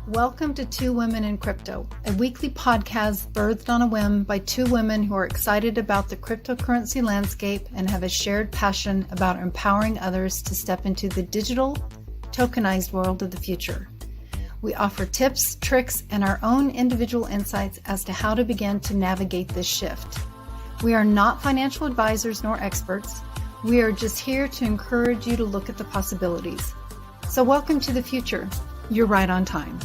Welcome to Two Women in Crypto, a weekly podcast birthed on a whim by two women who are excited about the cryptocurrency landscape and have a shared passion about empowering others to step into the digital, tokenized world of the future. We offer tips, tricks, and our own individual insights as to how to begin to navigate this shift. We are not financial advisors nor experts. We are just here to encourage you to look at the possibilities. So welcome to the future. You're right on time.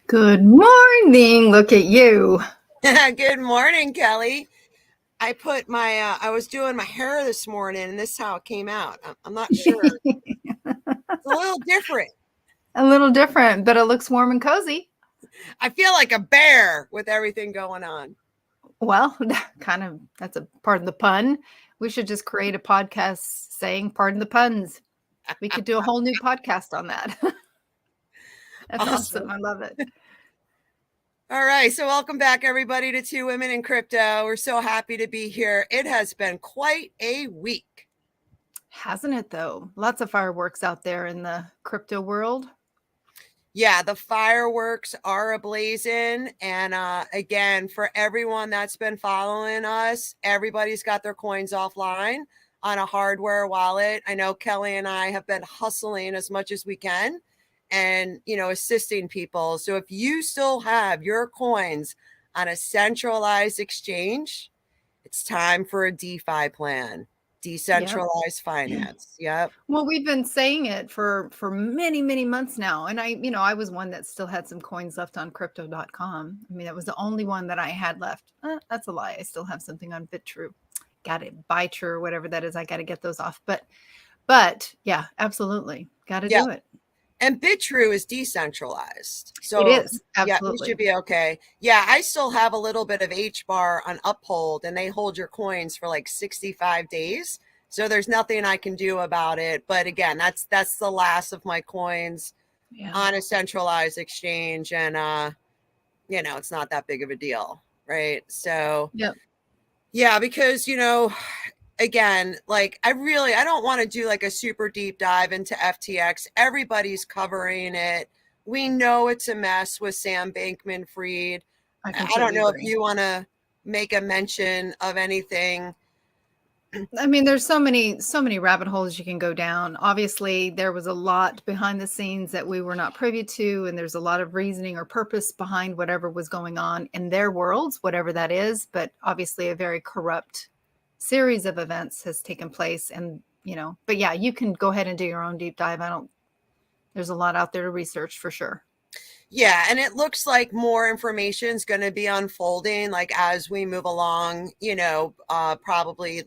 Good morning. Look at you. Good morning, Kelly. I put my, I was doing my hair this morning and this is how it came out. I'm not sure. It's a little different. A little different, but it looks warm and cozy. I feel like a bear with everything going on. Well, that's a pardon the pun. We should just create a podcast saying pardon the puns. We could do a whole new podcast on that. That's awesome. I love it. All right. So welcome back, everybody, to Two Women in Crypto. We're so happy to be here. It has been quite a week. Hasn't it, though? Lots of fireworks out there in the crypto world. Yeah, the fireworks are ablazing. And again, for everyone that's been following us, everybody's got their coins offline on a hardware wallet. I know Kelly and I have been hustling as much as we can and, assisting people. So if you still have your coins on a centralized exchange, it's time for a DeFi plan. Decentralized finance. Yep. Well, we've been saying it for many, many months now. And I was one that still had some coins left on crypto.com. I mean, that was the only one that I had left. That's a lie. I still have something on Bitrue. Got it. Bitrue, whatever that is. I got to get those off. But yeah, absolutely. Got to do it. And Bitrue is decentralized. So it is. Absolutely. Yeah, we should be okay. Yeah, I still have a little bit of HBAR on Uphold, and they hold your coins for like 65 days. So there's nothing I can do about it. But again, that's the last of my coins on a centralized exchange. And, it's not that big of a deal. Right. So, yeah, because, again, like I don't want to do like a super deep dive into FTX. Everybody's covering it. We know it's a mess with Sam Bankman-Fried. I don't know if you want to make a mention of anything. I mean, there's so many rabbit holes you can go down. Obviously, there was a lot behind the scenes that we were not privy to, and there's a lot of reasoning or purpose behind whatever was going on in their worlds, whatever that is. But obviously, a very corrupt series of events has taken place, and but yeah, you can go ahead and do your own deep dive. There's a lot out there to research for sure. Yeah, and it looks like more information is going to be unfolding like as we move along, probably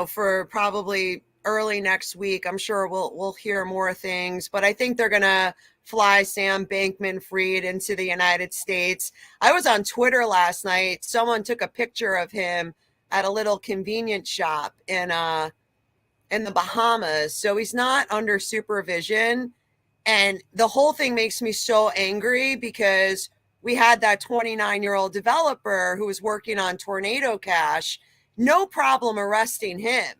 for probably early next week. I'm sure we'll hear more things, but I think they're going to fly Sam Bankman-Fried into the United States. I was on Twitter last night. Someone took a picture of him at a little convenience shop in the Bahamas. So he's not under supervision. And the whole thing makes me so angry because we had that 29-year-old developer who was working on Tornado Cash, no problem arresting him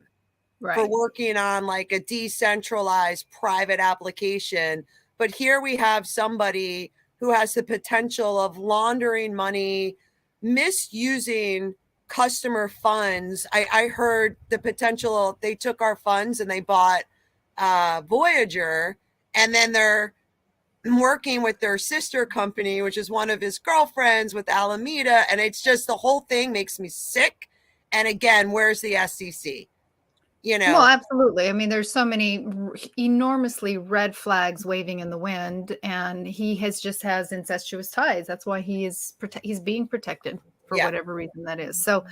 for working on like a decentralized private application. But here we have somebody who has the potential of laundering money, misusing customer funds. I heard the potential, they took our funds and they bought Voyager, and then they're working with their sister company, which is one of his girlfriends with Alameda. And it's just, the whole thing makes me sick. And again, where's the SEC? Well, absolutely. I mean, there's so many enormously red flags waving in the wind, and he just has incestuous ties. That's why he's being protected for whatever reason that is. So,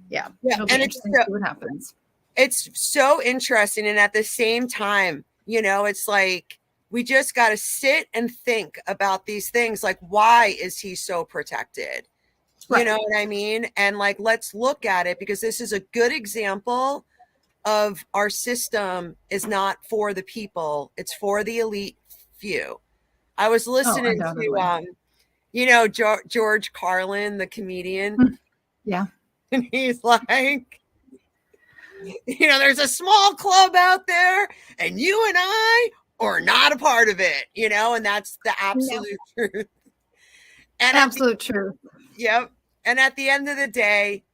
yeah. It'll be interesting to see what happens. It's so interesting, and at the same time, it's like we just got to sit and think about these things. Like, why is he so protected? You know what I mean? And like, let's look at it, because this is a good example of our system is not for the people. It's for the elite few. I was listening to, George Carlin, the comedian. Yeah. And he's like, There's a small club out there, and you and I are not a part of it, and that's the absolute truth. And absolute truth. Yep. And at the end of the day,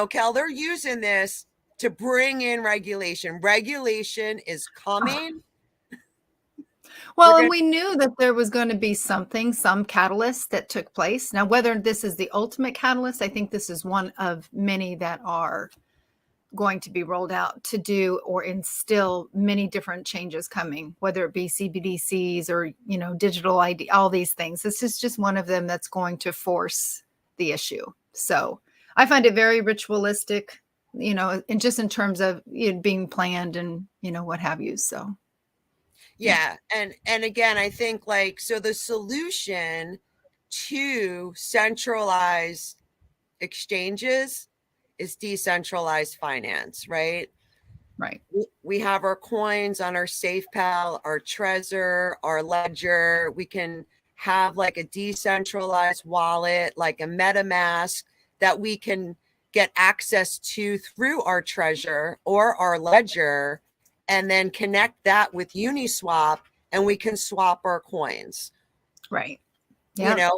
Kel, they're using this to bring in regulation. Regulation is coming. Well, and we knew that there was going to be some catalyst that took place. Now, whether this is the ultimate catalyst, I think this is one of many that are going to be rolled out to do or instill many different changes coming, whether it be CBDCs or, digital ID, all these things. This is just one of them that's going to force the issue. So I find it very ritualistic, and just in terms of it being planned and, what have you. So. Yeah. And again, I think so the solution to centralized exchanges is decentralized finance, right? Right. We have our coins on our Safepal, our Trezor, our Ledger. We can have a decentralized wallet, like a Metamask, that we can get access to through our Trezor or our Ledger, and then connect that with Uniswap, and we can swap our coins. Right. Yeah.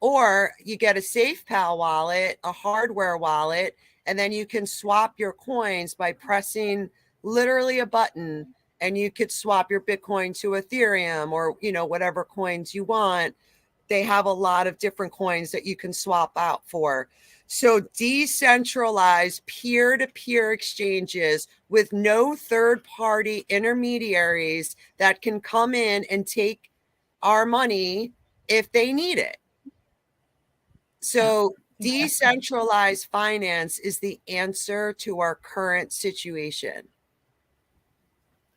Or you get a Safepal wallet, a hardware wallet, and then you can swap your coins by pressing literally a button, and you could swap your Bitcoin to Ethereum or, whatever coins you want. They have a lot of different coins that you can swap out for. So decentralized peer-to-peer exchanges with no third-party intermediaries that can come in and take our money if they need it. So decentralized finance is the answer to our current situation.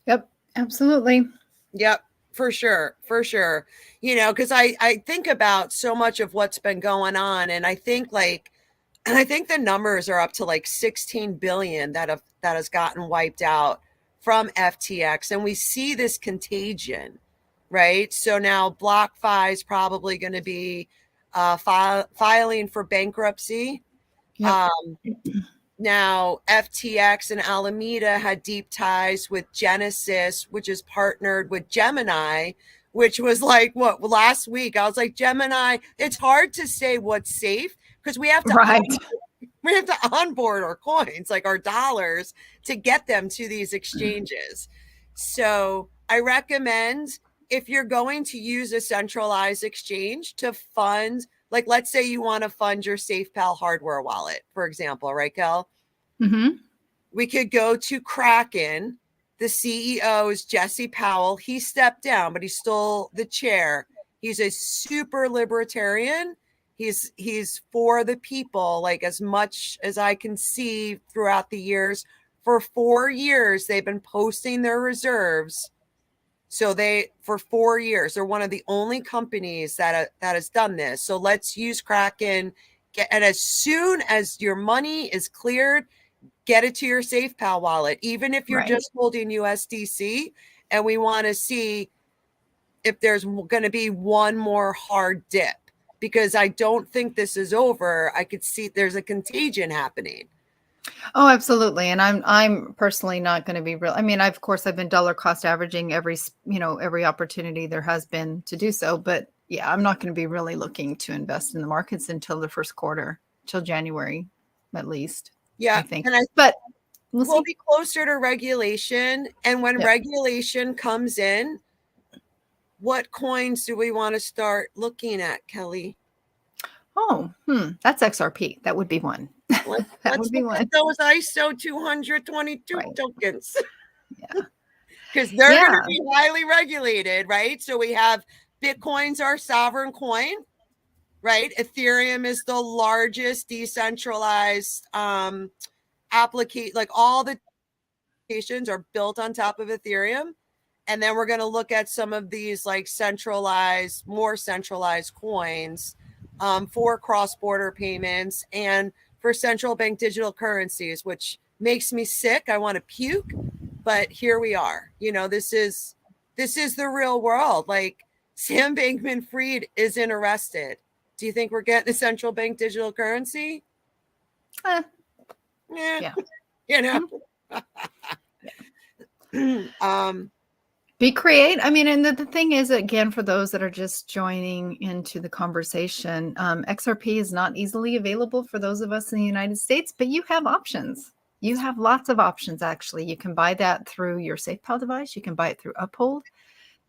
Yep, absolutely. Yep, for sure. For sure. Because I think about so much of what's been going on, and I think the numbers are up to 16 billion that has gotten wiped out from FTX. And we see this contagion, right? So now BlockFi is probably going to be filing for bankruptcy. Yep. Now FTX and Alameda had deep ties with Genesis, which is partnered with Gemini, which was last week. I was like, Gemini, it's hard to say what's safe because we have to onboard our coins, our dollars, to get them to these exchanges. So I recommend, if you're going to use a centralized exchange to fund, let's say you want to fund your Safepal hardware wallet, for example, right, Kel? Mm-hmm. We could go to Kraken. The CEO is Jesse Powell. He stepped down, but he's still the chair. He's a super libertarian. He's for the people, as much as I can see throughout the years. For 4 years, they've been posting their reserves. So for 4 years, they're one of the only companies that has done this. So let's use Kraken. And as soon as your money is cleared, get it to your Safepal wallet, even if you're just holding USDC. And we want to see if there's going to be one more hard dip, because I don't think this is over. I could see there's a contagion happening. Oh, absolutely. And I'm personally not going to be real. I mean, of course, I've been dollar cost averaging every opportunity there has been to do so. But yeah, I'm not going to be really looking to invest in the markets until the first quarter, till January, at least. Yeah, I think. But we'll be closer to regulation. And when regulation comes in, what coins do we want to start looking at, Kelly? Oh, that's XRP. That would be one. That would be one. Those ISO 222 tokens. Yeah. Because they're going to be highly regulated, right? So we have Bitcoin's our sovereign coin, right? Ethereum is the largest decentralized application. All the applications are built on top of Ethereum. And then we're going to look at some of these more centralized coins for cross-border payments and for central bank digital currencies, which makes me sick. I want to puke, but here we are. This is the real world. Sam Bankman-Fried isn't arrested. Do you think we're getting a central bank digital currency? Yeah. Be creative. I mean, and the thing is, again, for those that are just joining into the conversation, XRP is not easily available for those of us in the United States, but you have options. You have lots of options, actually. You can buy that through your Safepal device. You can buy it through Uphold.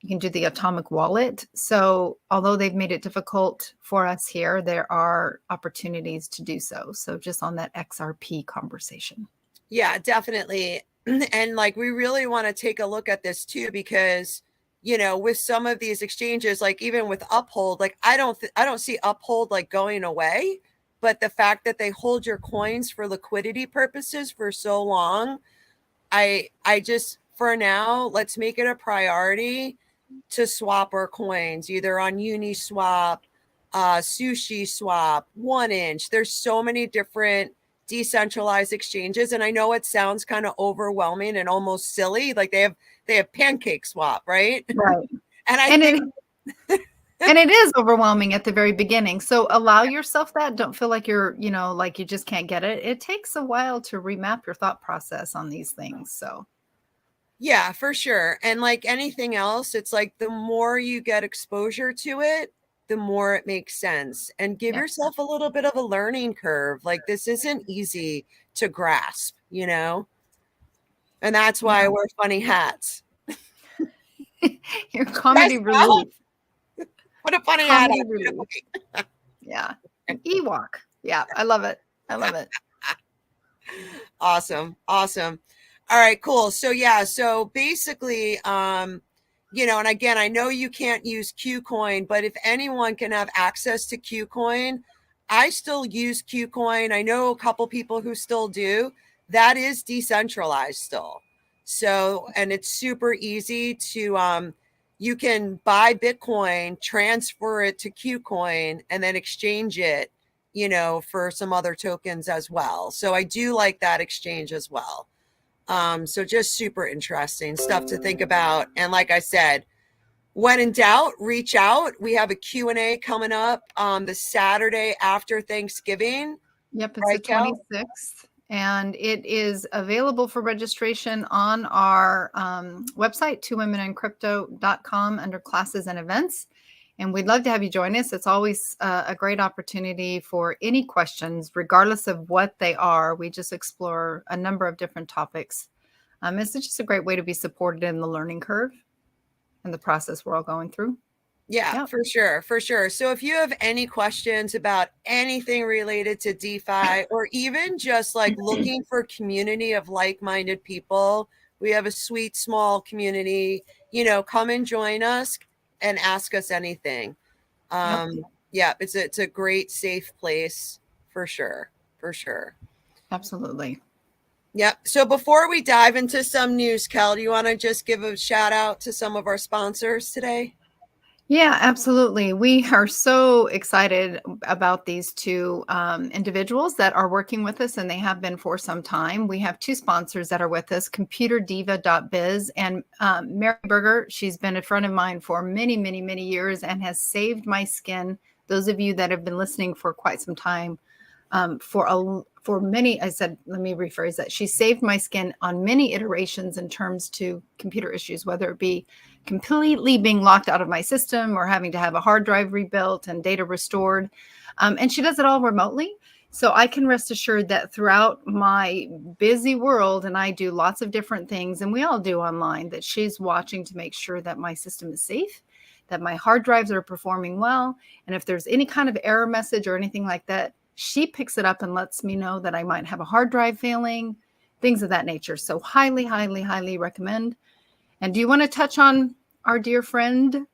You can do the atomic wallet. So although they've made it difficult for us here, there are opportunities to do so. So just on that XRP conversation. Yeah, definitely. And like, we really want to take a look at this too, because, you know, with some of these exchanges, like even with Uphold, like I don't see Uphold like going away, but the fact that they hold your coins for liquidity purposes for so long, I just, for now, let's make it a priority to swap our coins either on Uniswap, Sushi Swap, 1inch. There's so many different decentralized exchanges, and I know it sounds kind of overwhelming and almost silly. Like they have Pancake Swap, right? Right. And I And think and it is overwhelming at the very beginning. So allow yourself that. Don't feel like you're, like you just can't get it. It takes a while to remap your thought process on these things. So yeah, for sure. And like anything else, it's like the more you get exposure to it, the more it makes sense. And give yeah. yourself a little bit of a learning curve. Like this isn't easy to grasp, you know? And that's why I wear funny hats. Your comedy Guys, relief. put a funny hat Comedy on. relief. Yeah. Ewok. Yeah, I love it. I love it. Awesome. Awesome. All right, cool. So yeah, so basically, you know, and again, I know you can't use Kucoin, but if anyone can have access to Kucoin, I still use Kucoin. I know a couple people who still do. That is decentralized still. So, and it's super easy to you can buy Bitcoin, transfer it to Kucoin, and then exchange it, you know, for some other tokens as well. So I do like that exchange as well. So just super interesting stuff to think about. And like I said, when in doubt, reach out. We have a Q&A coming up the Saturday after Thanksgiving. Yep, it's the Right, Cal? 26th, and it is available for registration on our website, twowomeninCrypto.com, under classes and events. And we'd love to have you join us. It's always a great opportunity for any questions, regardless of what they are. We just explore a number of different topics. It's just a great way to be supported in the learning curve and the process we're all going through. Yeah, Yep. for sure. For sure. So if you have any questions about anything related to DeFi, or even just like looking for a community of like-minded people, we have a sweet small community, you know, come and join us and ask us anything. Yeah, it's a great safe place for sure. For sure. Absolutely. Yep. So before we dive into some news, Kel, do you want to just give a shout out to some of our sponsors today? Yeah, absolutely. We are so excited about these two individuals that are working with us, and they have been for some time. We have two sponsors that are with us, ComputerDiva.biz and Mary Berger. She's been a friend of mine for many, many, many years and has saved my skin. Those of you that have been listening for quite some time, for many, I said, let me rephrase that. She saved my skin on many iterations in terms to computer issues, whether it be completely being locked out of my system or having to have a hard drive rebuilt and data restored. And she does it all remotely. So I can rest assured that throughout my busy world, and I do lots of different things, and we all do online, that she's watching to make sure that my system is safe, that my hard drives are performing well. And if there's any kind of error message or anything like that, she picks it up and lets me know that I might have a hard drive failing, things of that nature. So highly, highly, highly recommend. And do you want to touch on our dear friend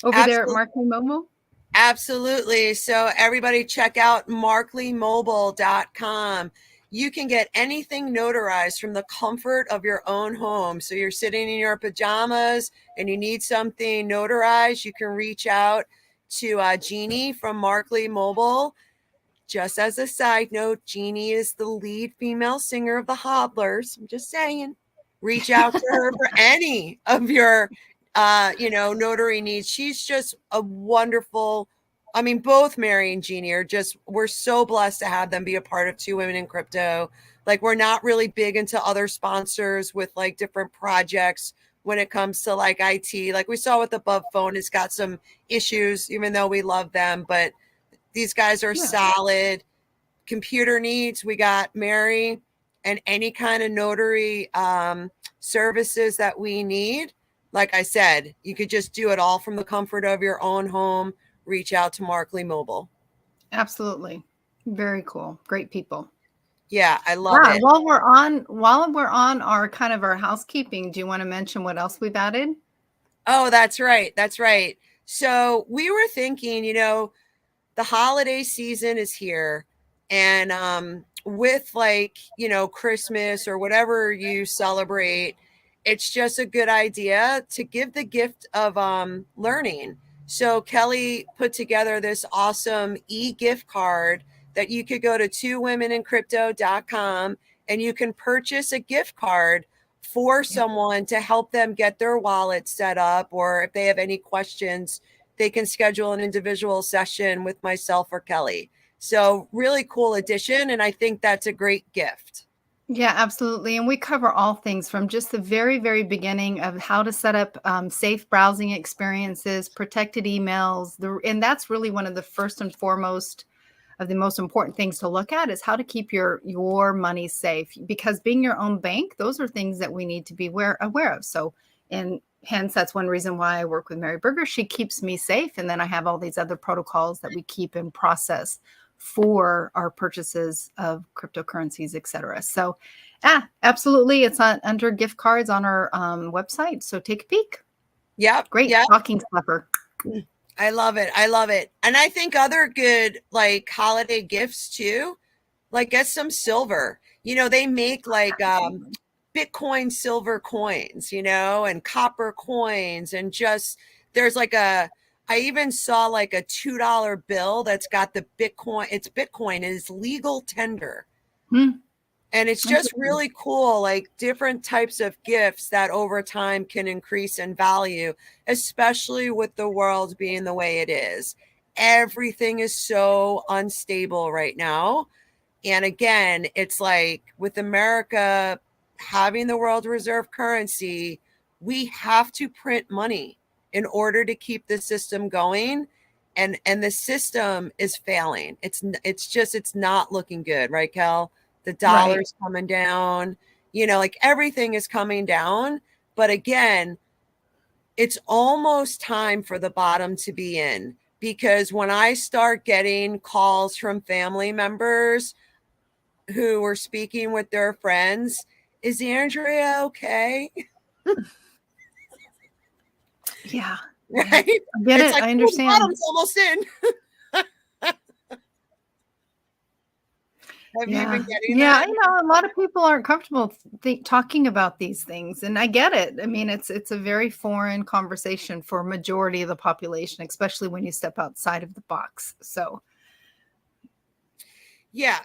over there at Markley Mobile? Absolutely. So everybody check out markleymobile.com. You can get anything notarized from the comfort of your own home. So you're sitting in your pajamas and you need something notarized, you can reach out to Jeannie from Markley Mobile. Just as a side note, Jeannie is the lead female singer of the Hobblers. I'm just saying, reach out to her for any of your, you know, notary needs. She's just a wonderful, I mean, both Mary and Jeannie are just, we're so blessed to have them be a part of Two Women in Crypto. Like we're not really big into other sponsors with like different projects when it comes to like IT. Like we saw with Above Phone, it's got some issues, even though we love them, but these guys are solid. Computer needs, we got Mary, and any kind of notary services that we need. Like I said, you could just do it all from the comfort of your own home. Reach out to Markley Mobile. Absolutely. Very cool. Great people. Yeah, I love it. While we're on our kind of our housekeeping, do you want to mention what else we've added? Oh, that's right. That's right. So we were thinking, the holiday season is here, and with like, Christmas or whatever you celebrate, it's just a good idea to give the gift of learning. So Kelly put together this awesome e-gift card that you could go to twowomeninCrypto.com and you can purchase a gift card for someone to help them get their wallet set up, or if they have any questions, they can schedule an individual session with myself or Kelly. So really cool addition. And I think that's a great gift. Yeah, absolutely. And we cover all things from just the very, very beginning of how to set up safe browsing experiences, protected emails. And that's really one of the first and foremost of the most important things to look at is how to keep your money safe, because being your own bank, those are things that we need to be aware of. So, and hence that's one reason why I work with Mary Berger. She keeps me safe. And then I have all these other protocols that we keep in process for our purchases of cryptocurrencies, et cetera. So absolutely. It's under gift cards on our website. So take a peek. Yep. Great. Yep. Stocking stuffer. I love it. I love it. And I think other good like holiday gifts too, like get some silver. They make like Bitcoin silver coins, and copper coins, and just there's like I even saw like a $2 bill that's got the Bitcoin. It's Bitcoin, it is legal tender. And it's just really cool, like different types of gifts that over time can increase in value, especially with the world being the way it is. Everything is so unstable right now. And again, it's like with America having the world reserve currency, we have to print money in order to keep the system going. And the system is failing. It's not looking good, right, Kel? The dollar's coming down, like everything is coming down. But again, it's almost time for the bottom to be in, because when I start getting calls from family members who were speaking with their friends, is Andrea okay? Yeah. Right? I get it. Like, I understand. The bottom's almost in. Have you been getting that? A lot of people aren't comfortable talking about these things, and I get it. I mean, it's a very foreign conversation for a majority of the population, especially when you step outside of the box. So, yeah.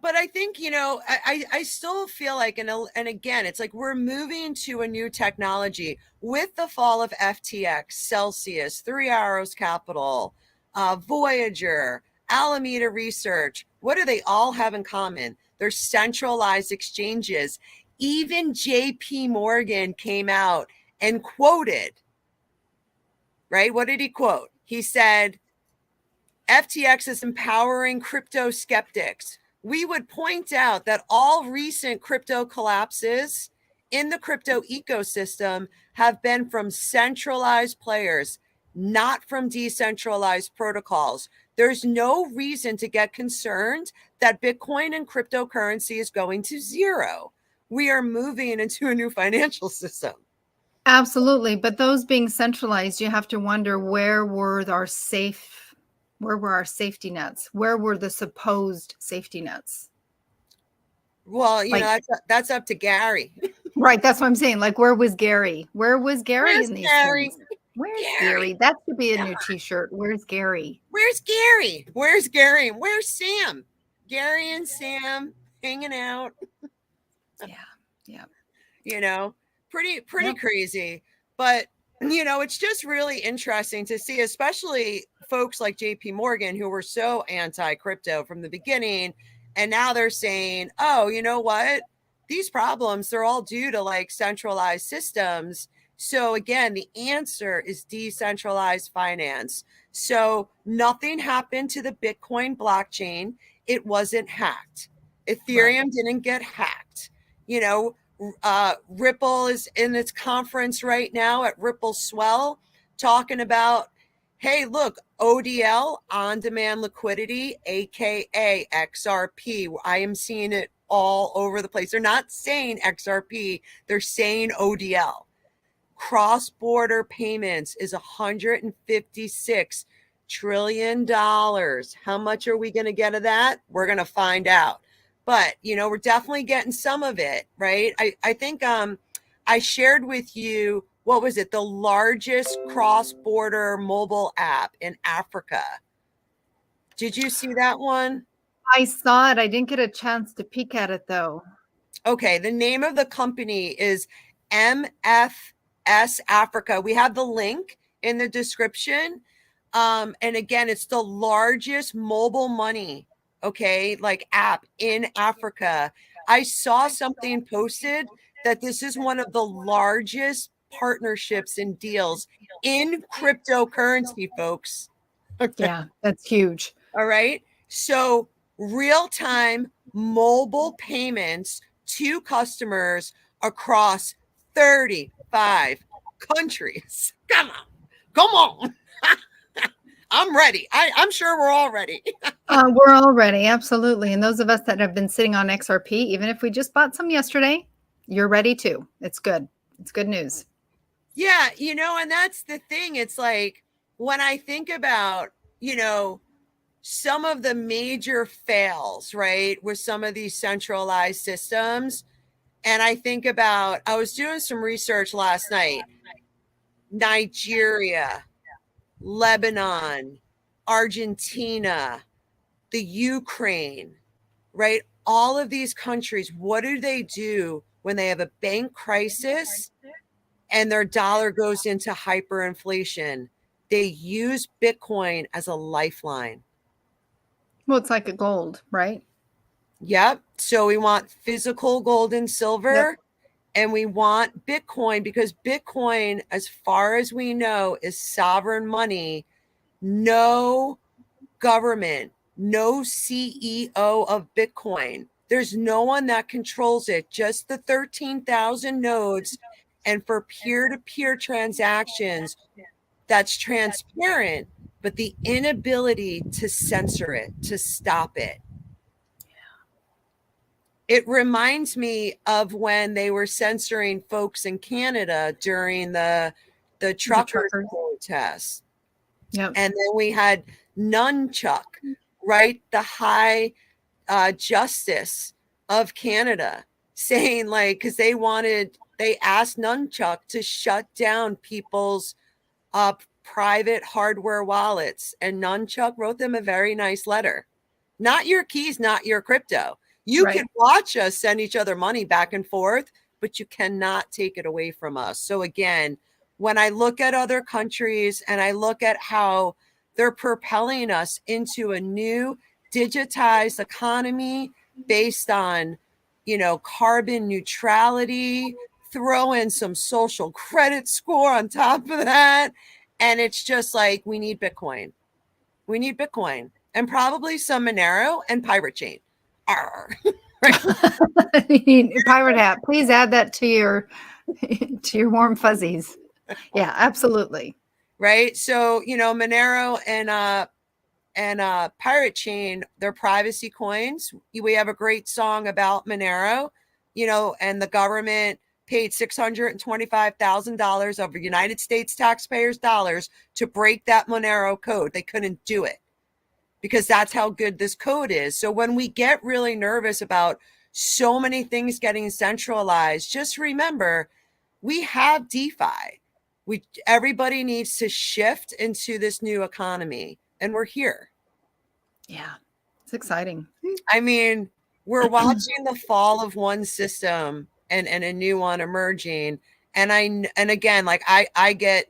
But I think, I still feel like, and again, it's like we're moving to a new technology with the fall of FTX, Celsius, Three Arrows Capital, Voyager, Alameda Research. What do they all have in common? They're centralized exchanges. Even JP Morgan came out and quoted, right? What did he quote? He said, FTX is empowering crypto skeptics. We would point out that all recent crypto collapses in the crypto ecosystem have been from centralized players, not from decentralized protocols. There's no reason to get concerned that Bitcoin and cryptocurrency is going to zero. We are moving into a new financial system. absolutely. But those being centralized, you have to wonder where were our safety nets? Where were the supposed safety nets? Well, that's up to Gary. Right. That's what I'm saying. Like, where was Gary? Where was Gary in these Gary? things? Where's Gary? That should be a new t-shirt. Where's Gary? Where's Gary? Where's Gary? Where's Sam? Gary and Sam hanging out. Yeah. Pretty crazy. But, it's just really interesting to see, especially folks like JP Morgan, who were so anti-crypto from the beginning. And now they're saying, oh, you know what? These problems, they're all due to like centralized systems. So again, the answer is decentralized finance. So nothing happened to the Bitcoin blockchain. It wasn't hacked. Ethereum didn't get hacked. You know, Ripple is in its conference right now at Ripple Swell talking about, hey, look, ODL, on demand liquidity, AKA XRP. I am seeing it all over the place. They're not saying XRP, they're saying ODL. Cross-border payments is $156 trillion. How much are we going to get of that? We're going to find out. But, you know, we're definitely getting some of it, right? I think I shared with you, what was it? The largest cross-border mobile app in Africa. Did you see that one? I saw it. I didn't get a chance to peek at it though. Okay, the name of the company is MFS Africa. We have the link in the description. And again, it's the largest mobile money, okay, like app in Africa. I saw something posted that this is one of the largest partnerships and deals in cryptocurrency, folks. Yeah, that's huge. All right. So real-time mobile payments to customers across 35 countries. Come on. Come on. I'm ready. I'm sure we're all ready. We're all ready. Absolutely. And those of us that have been sitting on XRP, even if we just bought some yesterday, you're ready too. It's good. It's good news. Yeah. You know, and that's the thing. It's like when I think about, you know, some of the major fails, right, with some of these centralized systems. And I think about, I was doing some research last night. Nigeria, Lebanon, Argentina, the Ukraine, right? All of these countries, what do they do when they have a bank crisis and their dollar goes into hyperinflation? They use Bitcoin as a lifeline. Well, it's like a gold, right? Yep. So we want physical gold and silver. Yep. And we want Bitcoin because Bitcoin, as far as we know, is sovereign money. No government, no CEO of Bitcoin. There's no one that controls it, just the 13,000 nodes. And for peer-to-peer transactions, that's transparent, but the inability to censor it, to stop it. It reminds me of when they were censoring folks in Canada during the truckers protests. Yep. And then we had Nunchuck, right? The high justice of Canada saying like, because they asked Nunchuck to shut down people's private hardware wallets. And Nunchuck wrote them a very nice letter. Not your keys, not your crypto. You can watch us send each other money back and forth, but you cannot take it away from us. So again, when I look at other countries and I look at how they're propelling us into a new digitized economy based on, you know, carbon neutrality, throw in some social credit score on top of that. And it's just like, we need Bitcoin. We need Bitcoin and probably some Monero and Pirate Chain. Pirate hat. Please add that to your warm fuzzies. Yeah, absolutely. Right. So, you know, Monero and Pirate Chain, they're privacy coins. We have a great song about Monero, you know, and the government paid $625,000 of United States taxpayers' dollars to break that Monero code. They couldn't do it, because that's how good this code is. So when we get really nervous about so many things getting centralized, just remember, we have DeFi. Everybody needs to shift into this new economy, and we're here. Yeah, it's exciting. I mean, we're watching the fall of one system and a new one emerging. And again, like I get,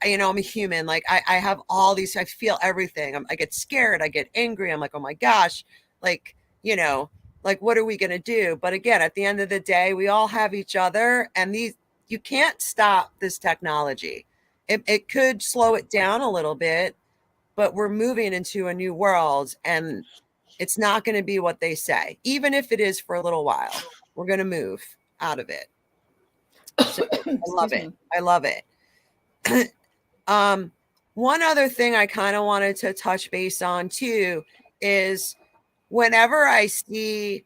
you know, I'm a human. Like I have all these, I feel everything. I get scared. I get angry. I'm like, oh my gosh, like, you know, like, what are we going to do? But again, at the end of the day, we all have each other, and you can't stop this technology. It could slow it down a little bit, but we're moving into a new world, and it's not going to be what they say. Even if it is for a little while, we're going to move out of it. So I love it. I love it. One other thing I kind of wanted to touch base on too is whenever I see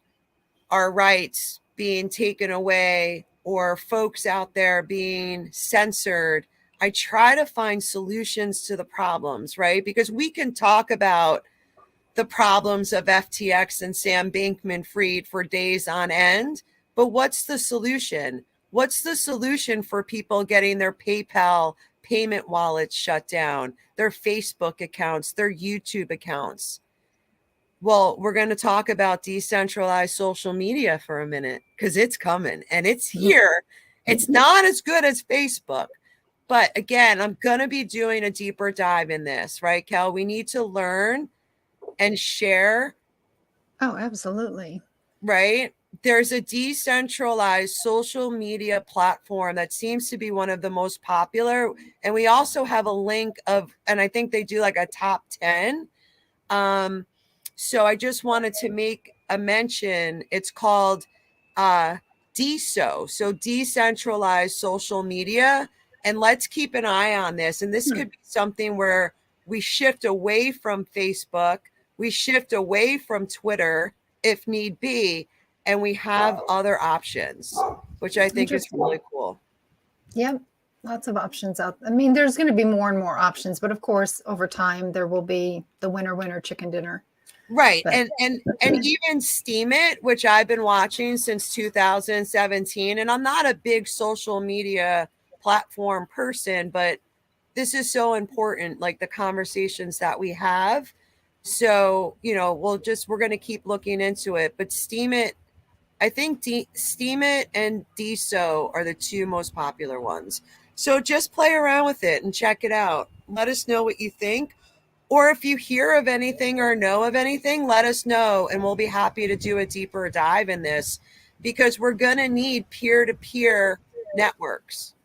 our rights being taken away or folks out there being censored, I try to find solutions to the problems, right? Because we can talk about the problems of FTX and Sam Bankman-Fried for days on end, but what's the solution? What's the solution for people getting their PayPal payment wallets shut down, their Facebook accounts, their YouTube accounts? Well, we're going to talk about decentralized social media for a minute, because it's coming and it's here. It's not as good as Facebook. But again, I'm going to be doing a deeper dive in this, right, Kel? We need to learn and share. Oh, absolutely. Right? There's a decentralized social media platform that seems to be one of the most popular. And we also have a link of, and I think they do like a top 10. So I just wanted to make a mention. It's called DeSo, so Decentralized Social Media. And let's keep an eye on this. And this could be something where we shift away from Facebook, we shift away from Twitter if need be, and we have other options, which I think is really cool. Yep. Lots of options out. I mean, there's going to be more and more options, but of course, over time, there will be the winner chicken dinner. Right. But, and even Steemit, which I've been watching since 2017. And I'm not a big social media platform person, but this is so important, like the conversations that we have. So, we're going to keep looking into it. But Steemit, I think Steemit and DeSo are the two most popular ones. So just play around with it and check it out. Let us know what you think. Or if you hear of anything or know of anything, let us know, and we'll be happy to do a deeper dive in this, because we're going to need peer-to-peer networks.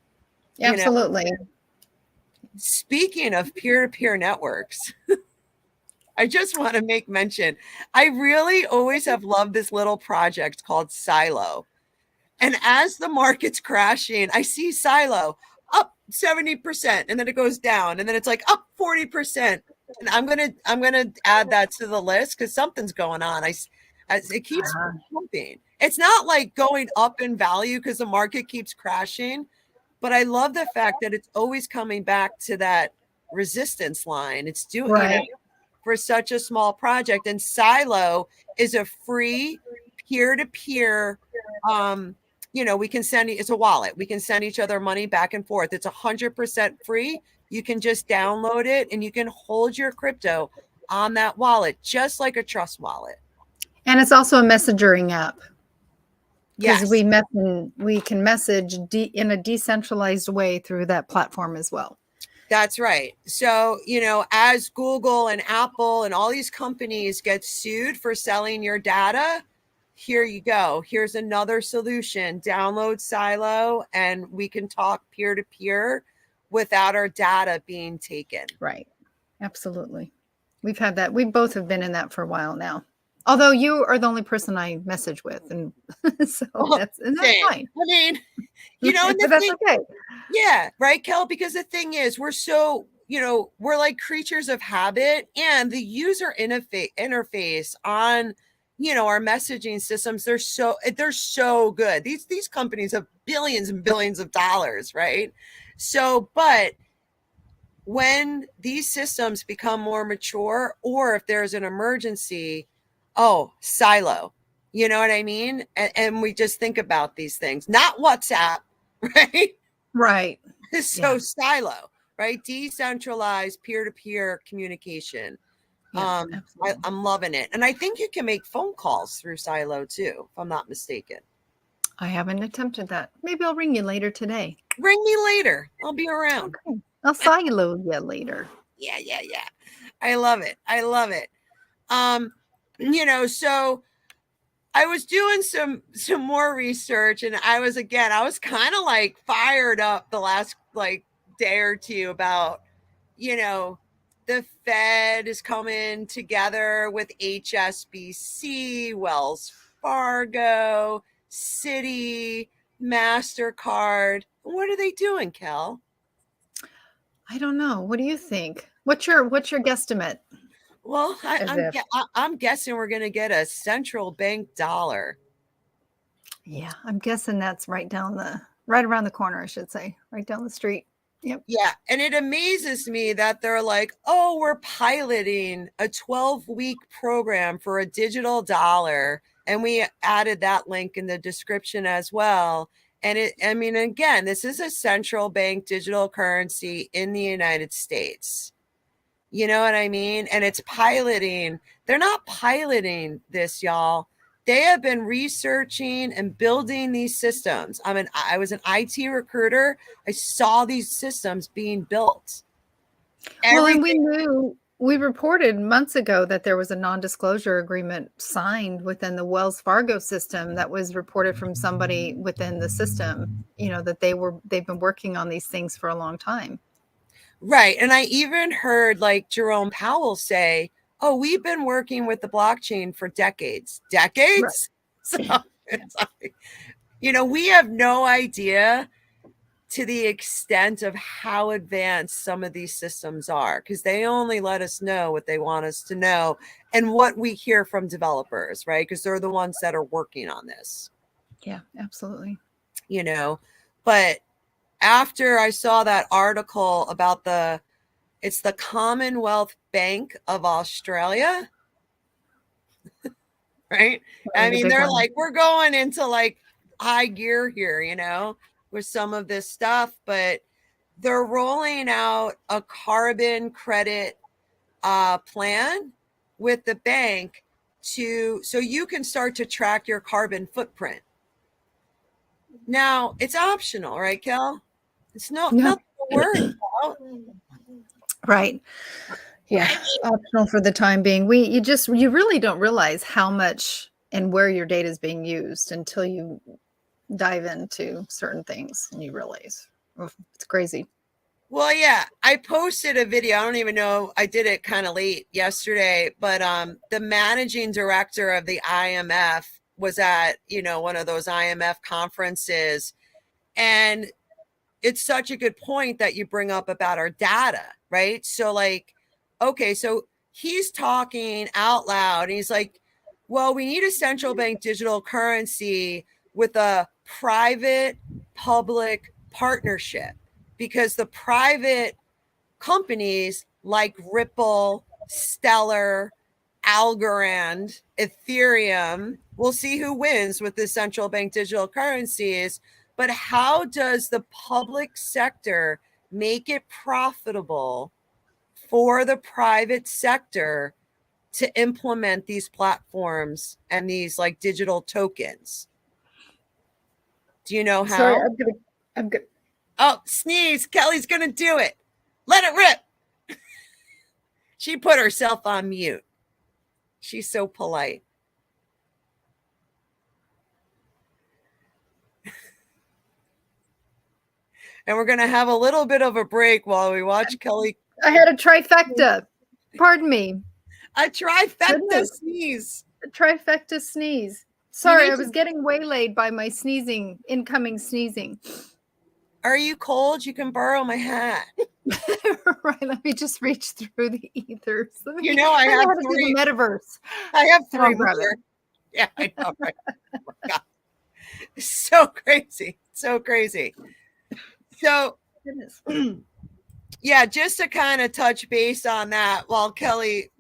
Absolutely. Speaking of peer-to-peer networks, I just want to make mention, I really always have loved this little project called Silo. And as the market's crashing, I see Silo up 70%, and then it goes down, and then it's like up 40%. And I'm gonna add that to the list, because something's going on. It keeps pumping. It's not like going up in value because the market keeps crashing, but I love the fact that it's always coming back to that resistance line. It's doing for such a small project. And Silo is a free peer-to-peer. We can it's a wallet. We can send each other money back and forth. It's 100% free. You can just download it and you can hold your crypto on that wallet, just like a trust wallet. And it's also a messaging app. Yes. Because we can message in a decentralized way through that platform as well. That's right. So, as Google and Apple and all these companies get sued for selling your data, here you go. Here's another solution. Download Silo and we can talk peer-to-peer without our data being taken. Right. Absolutely. We've had that. We both have been in that for a while now. Although you are the only person I message with. And so that's fine. I mean, but that's okay. Yeah. Right, Kel? Because the thing is, we're so, we're like creatures of habit, and the user interface on, our messaging systems, they're so good. These companies have billions and billions of dollars, right? So, but when these systems become more mature, or if there's an emergency, Silo, you know what I mean? And we just think about these things, not WhatsApp, right? Right. So Silo, right? Decentralized peer-to-peer communication. Yeah, I'm loving it. And I think you can make phone calls through Silo too, if I'm not mistaken. I haven't attempted that. Maybe I'll ring you later today. Ring me later. I'll be around. Okay. I'll Silo you later. Yeah. I love it. So I was doing some more research, and I was kind of like fired up the last like day or two about, you know, the Fed is coming together with HSBC, Wells Fargo, Citi, MasterCard. What are they doing, Kel? I don't know. What do you think? What's your guesstimate? Well, I'm guessing we're going to get a central bank dollar. Yeah, I'm guessing that's right around the corner, I should say, right down the street. Yep. Yeah, and it amazes me that they're like, oh, we're piloting a 12-week program for a digital dollar. And we added that link in the description as well. And again, this is a central bank digital currency in the United States. You know what I mean? And it's piloting. They're not piloting this, y'all. They have been researching and building these systems. I was an IT recruiter. I saw these systems being built. Well, and we reported months ago that there was a non-disclosure agreement signed within the Wells Fargo system that was reported from somebody within the system, that they've been working on these things for a long time. Right. And I even heard like Jerome Powell say, oh, we've been working with the blockchain for decades. Right. So it's like, we have no idea to the extent of how advanced some of these systems are, because they only let us know what they want us to know and what we hear from developers, right? Because they're the ones that are working on this. Yeah, absolutely. But after I saw that article about it's the Commonwealth Bank of Australia, right? They're like, we're going into like high gear here, with some of this stuff, but they're rolling out a carbon credit plan with the bank so you can start to track your carbon footprint. Now, it's optional, right, Kel? It's nothing to worry about. Right. Yeah. Optional for the time being. You really don't realize how much and where your data is being used until you dive into certain things and you realize, it's crazy. Well, yeah, I posted a video. I don't even know. I did it kind of late yesterday, but the managing director of the IMF was at, one of those IMF conferences. And it's such a good point that you bring up about our data, right? So like, okay, so he's talking out loud and he's like, well, we need a central bank digital currency with a private public partnership, because the private companies like Ripple, Stellar, Algorand, Ethereum, we'll see who wins with the central bank digital currencies. But how does the public sector make it profitable for the private sector to implement these platforms and these like digital tokens? Do you know how? Sorry, I'm good. Oh, sneeze. Kelly's going to do it. Let it rip. She put herself on mute. She's so polite. And we're going to have a little bit of a break while we watch Kelly. I had a trifecta. Pardon me. A trifecta sneeze. A trifecta sneeze. Sorry, I was getting waylaid by my incoming sneezing. Are you cold? You can borrow my hat. Right, let me just reach through the ethers. I have three. The metaverse. I have three more. Yeah, I know, right? Oh my God. So crazy. So crazy. So, yeah, just to kind of touch base on that while Kelly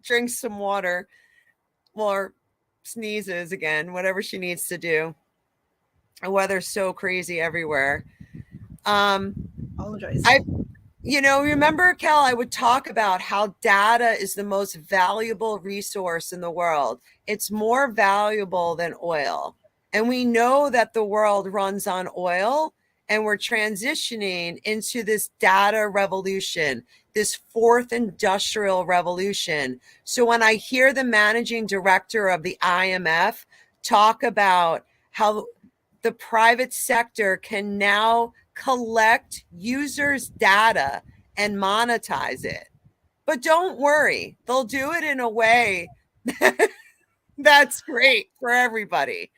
drinks some water or sneezes again, whatever she needs to do. The weather's so crazy everywhere. Apologize. Remember, Kel, I would talk about how data is the most valuable resource in the world. It's more valuable than oil. And we know that the world runs on oil, and we're transitioning into this data revolution, this fourth industrial revolution. So when I hear the managing director of the IMF talk about how the private sector can now collect users' data and monetize it. But don't worry, they'll do it in a way that's great for everybody.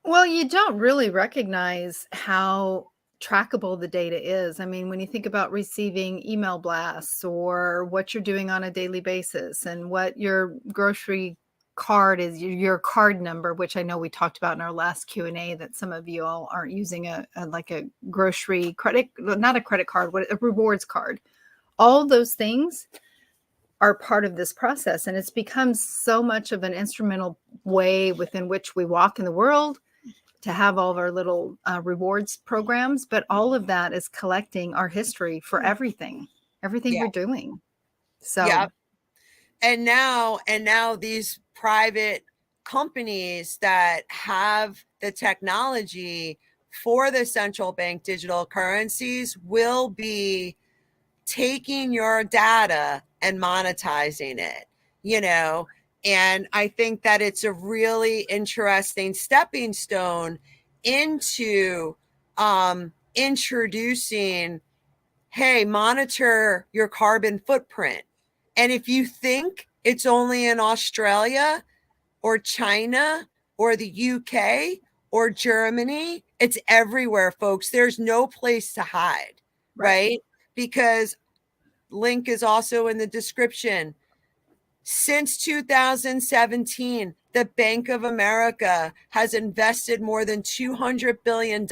Well, you don't really recognize how trackable the data is. I mean, when you think about receiving email blasts or what you're doing on a daily basis and what your grocery card is, your card number, which I know we talked about in our last Q&A, that some of you all aren't using a like a grocery credit, not a credit card, what a rewards card. All those things are part of this process, and it's become so much of an instrumental way within which we walk in the world to have all of our little rewards programs, but all of that is collecting our history for everything Yeah. you're doing. So yeah. And now these private companies that have the technology for the central bank digital currencies will be taking your data and monetizing it, and I think that it's a really interesting stepping stone into introducing, hey, monitor your carbon footprint. And if you think it's only in Australia or China or the UK or Germany, it's everywhere, folks. There's no place to hide, right? Because link is also in the description. Since 2017, the Bank of America has invested more than $200 billion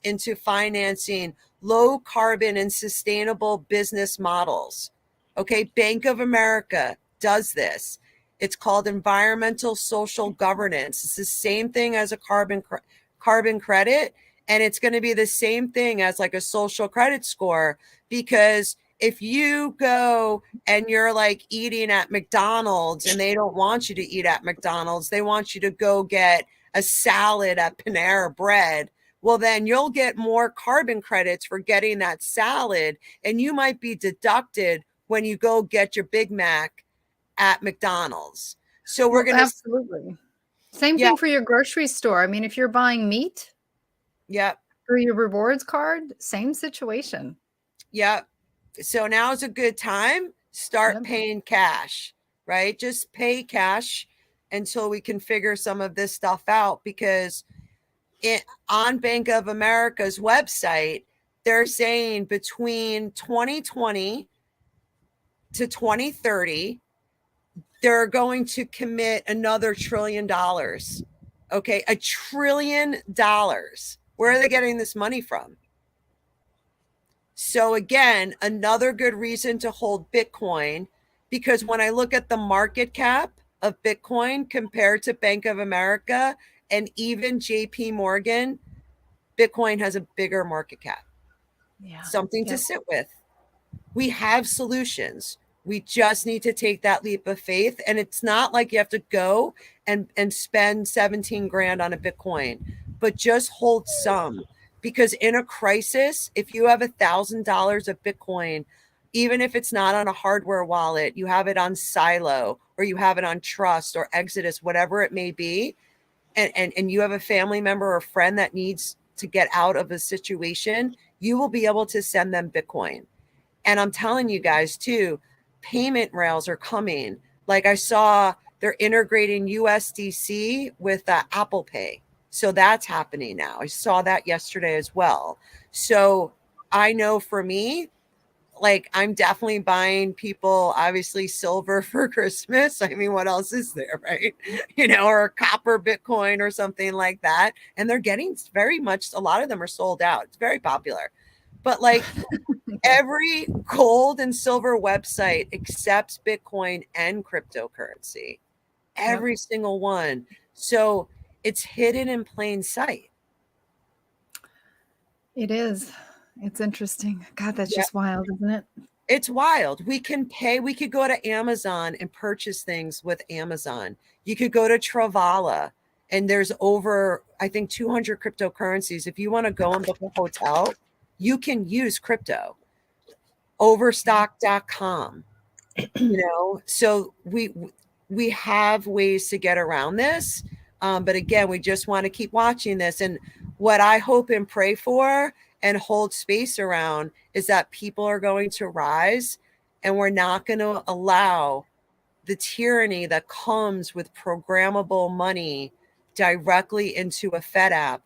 into financing low carbon and sustainable business models. Okay, Bank of America does this. It's called environmental social governance. It's the same thing as a carbon credit, and it's going to be the same thing as like a social credit score, because if you go and you're like eating at McDonald's and they don't want you to eat at McDonald's, they want you to go get a salad at Panera Bread, well, then you'll get more carbon credits for getting that salad, and you might be deducted when you go get your Big Mac at McDonald's. So we're going to absolutely same thing for your grocery store. I mean, if you're buying meat, through your rewards card, same situation. So now is a good time. Start paying cash, right? Just pay cash until we can figure some of this stuff out, because on Bank of America's website, they're saying between 2020 to 2030, they're going to commit another $1 trillion. Okay, $1 trillion. Where are they getting this money from? So again, another good reason to hold Bitcoin, because when I look at the market cap of Bitcoin compared to Bank of America and even JP Morgan, Bitcoin has a bigger market cap. Something to sit with. We have solutions. We just need to take that leap of faith. And it's not like you have to go and spend 17 grand on a Bitcoin, but just hold some. Because in a crisis, if you have $1,000 of Bitcoin, even if it's not on a hardware wallet, you have it on Silo, or you have it on Trust or Exodus, whatever it may be, and you have a family member or friend that needs to get out of a situation, you will be able to send them Bitcoin. And I'm telling you guys too, payment rails are coming. Like I saw they're integrating USDC with Apple Pay. So that's happening now. I saw that yesterday as well. So I know for me, like I'm definitely buying people, obviously, silver for Christmas. I mean, what else is there, right? Or a copper Bitcoin or something like that. And they're getting very much, a lot of them are sold out. It's very popular. But like every gold and silver website accepts Bitcoin and cryptocurrency. Every single one. So it's hidden in plain sight. It is. It's interesting. God, that's just wild, isn't it? It's wild. We could go to Amazon and purchase things with Amazon. You could go to Travala, and there's over, I think, 200 cryptocurrencies. If you want to go and book a hotel, you can use crypto. Overstock.com. So we have ways to get around this, But again, we just want to keep watching this. And what I hope and pray for and hold space around is that people are going to rise, and we're not going to allow the tyranny that comes with programmable money directly into a Fed app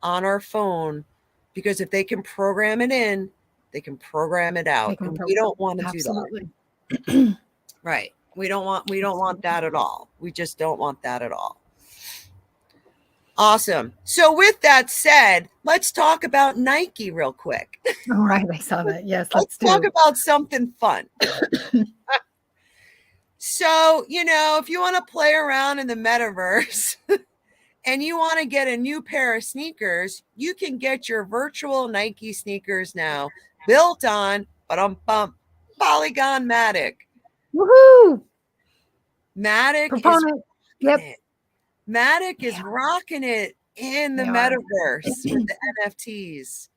on our phone, because if they can program it in, they can program it out. And we don't want to do that. Right. We don't want that at all. We just don't want that at all. Awesome. So with that said, let's talk about Nike real quick. All right. I saw that. Yes. Let's talk about something fun. So, if you want to play around in the metaverse and you want to get a new pair of sneakers, you can get your virtual Nike sneakers now built on Polygon Matic. Woohoo! Matic Proponent. Matic is rocking it in the metaverse with the NFTs.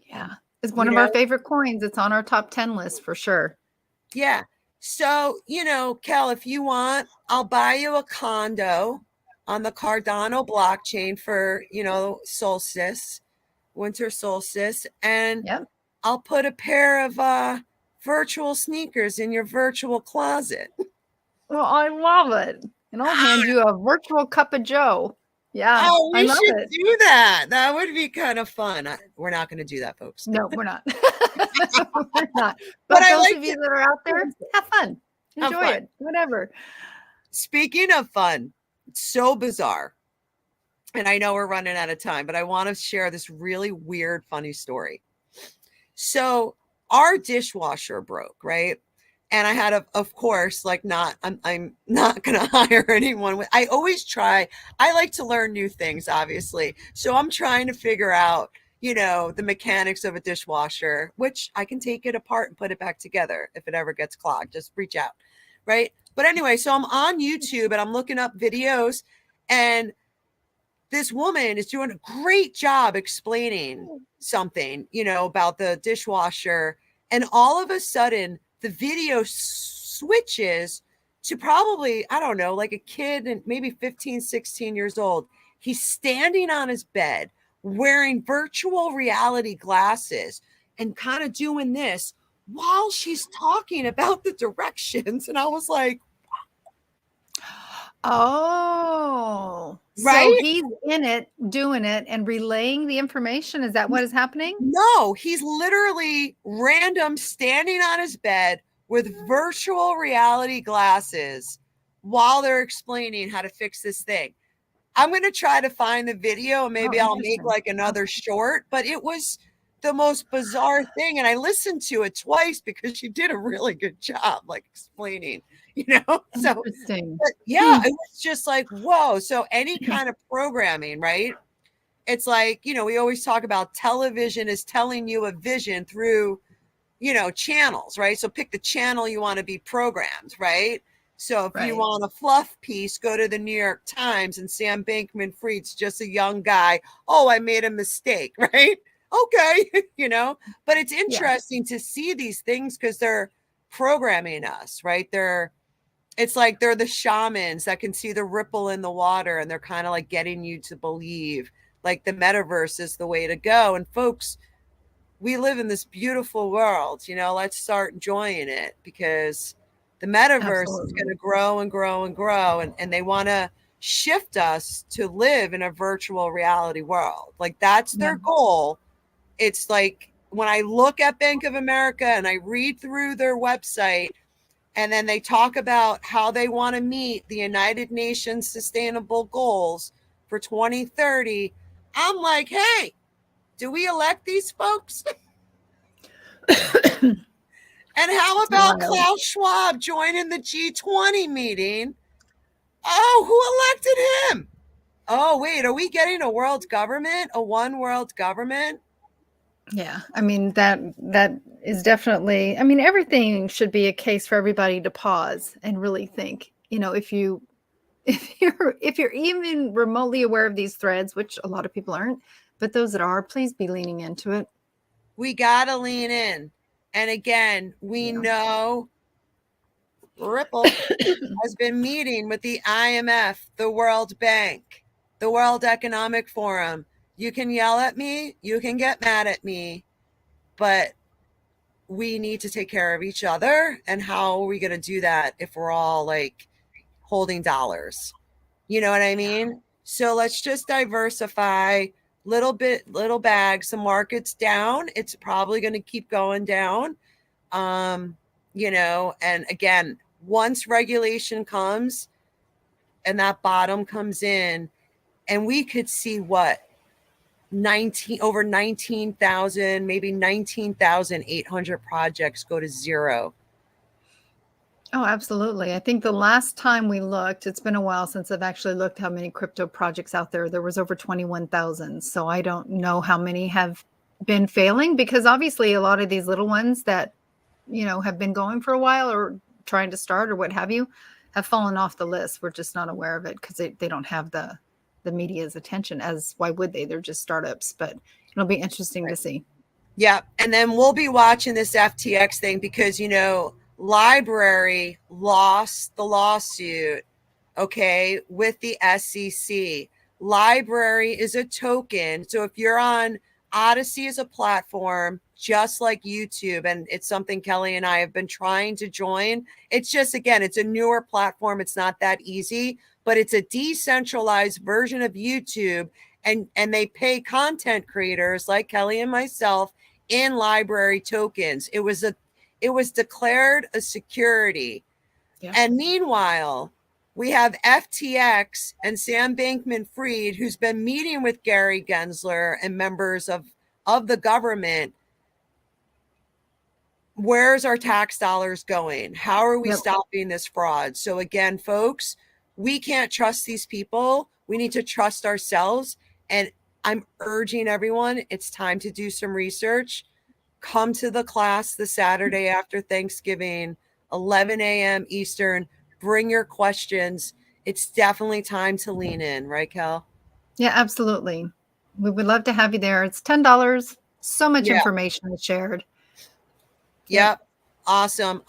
Yeah. It's one of our favorite coins. It's on our top 10 list for sure. Yeah. So, Kel, if you want, I'll buy you a condo on the Cardano blockchain for, solstice, winter solstice. And I'll put a pair of virtual sneakers in your virtual closet. Well, I love it. And I'll hand you a virtual cup of Joe. Yeah. Oh, we should do that. That would be kind of fun. We're not going to do that, folks. No, we're not. We're not. But those of you that are out there, have fun. Enjoy it. Whatever. Speaking of fun, it's so bizarre. And I know we're running out of time, but I want to share this really weird, funny story. So our dishwasher broke, right? And I had of course, I'm not going to hire anyone. I always try. I like to learn new things, obviously. So I'm trying to figure out, the mechanics of a dishwasher, which I can take it apart and put it back together if it ever gets clogged. Just reach out, right? But anyway, so I'm on YouTube and I'm looking up videos, and this woman is doing a great job explaining something, about the dishwasher. And all of a sudden, the video switches to probably, I don't know, like a kid and maybe 15, 16 years old. He's standing on his bed wearing virtual reality glasses and kind of doing this while she's talking about the directions. And I was like, oh, right? So he's in it, doing it and relaying the information. Is that what is happening? No, he's literally random standing on his bed with virtual reality glasses while they're explaining how to fix this thing. I'm going to try to find the video and maybe I'll make like another short, but it was the most bizarre thing. And I listened to it twice because she did a really good job, like explaining, so but yeah, it was just like, whoa. So any kind of programming, right? It's like, we always talk about television is telling you a vision through, channels, right? So pick the channel you want to be programmed, right? So if you want a fluff piece, go to the New York Times and Sam Bankman-Fried's just a young guy. Oh, I made a mistake, right? Okay, but it's interesting to see these things because they're programming us, right? It's like they're the shamans that can see the ripple in the water, and they're kind of like getting you to believe like the metaverse is the way to go. And folks, we live in this beautiful world, let's start enjoying it, because the metaverse is going to grow and grow and grow. And they want to shift us to live in a virtual reality world. Like that's their goal. It's like when I look at Bank of America and I read through their website, and then they talk about how they want to meet the United Nations Sustainable Goals for 2030. I'm like, hey, do we elect these folks? And how about Klaus Schwab joining the G20 meeting? Oh, who elected him? Oh, wait, are we getting a world government, a one world government? Yeah, I mean, that is definitely, I mean, everything should be a case for everybody to pause and really think, if you're even remotely aware of these threads, which a lot of people aren't, but those that are, please be leaning into it. We got to lean in. And again, we know Ripple has been meeting with the IMF, the World Bank, the World Economic Forum. You can yell at me, you can get mad at me, but we need to take care of each other. And how are we going to do that if we're all like holding dollars? You know what I mean? So let's just diversify little bags. The market's down. It's probably going to keep going down. You know, and again, once regulation comes and that bottom comes in, and we could see what over 19,000, maybe 19,800 projects go to zero. Oh, absolutely. I think the last time we looked, it's been a while since I've actually looked how many crypto projects out there. There was over 21,000. So I don't know how many have been failing, because obviously a lot of these little ones that, you know, have been going for a while or trying to start or what have you, have fallen off the list. We're just not aware of it because they don't have the media's attention, as why would they? They're just startups, but it'll be interesting to see. Yeah. And then we'll be watching this FTX thing because, you know, Library lost the lawsuit, okay, with the SEC. Library is a token. So if you're on Odyssey as a platform, just like YouTube, and it's something Kelly and I have been trying to join. It's just, again, it's a newer platform. It's not that easy, but it's a decentralized version of YouTube. And they pay content creators like Kelly and myself in Library tokens. It was declared a security. Yeah. And meanwhile, we have FTX and Sam Bankman-Fried, who's been meeting with Gary Gensler and members of the government. Where's our tax dollars going? How are we stopping this fraud? So again, folks, we can't trust these people. We need to trust ourselves. And I'm urging everyone, it's time to do some research. Come to the class the Saturday after Thanksgiving, 11 a.m. Eastern. Bring your questions. It's definitely time to lean in, right, Kel? Yeah, absolutely. We would love to have you there. It's $10. So much information is shared. Yep. Awesome.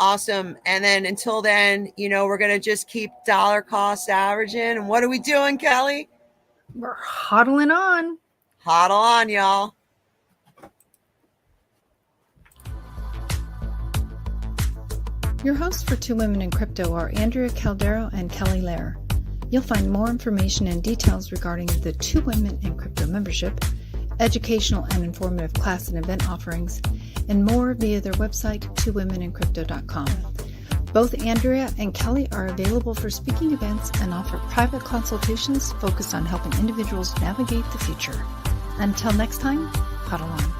And then until then, you know, we're going to just keep dollar cost averaging. And what are we doing, Kelly? We're hodling on. Hodl on, y'all. Your hosts for Two Women in Crypto are Andrea Caldero and Kelly Lair. You'll find more information and details regarding the Two Women in Crypto membership, educational and informative class and event offerings, and more via their website, twowomenencrypto.com. Both Andrea and Kelly are available for speaking events and offer private consultations focused on helping individuals navigate the future. Until next time, huddle on.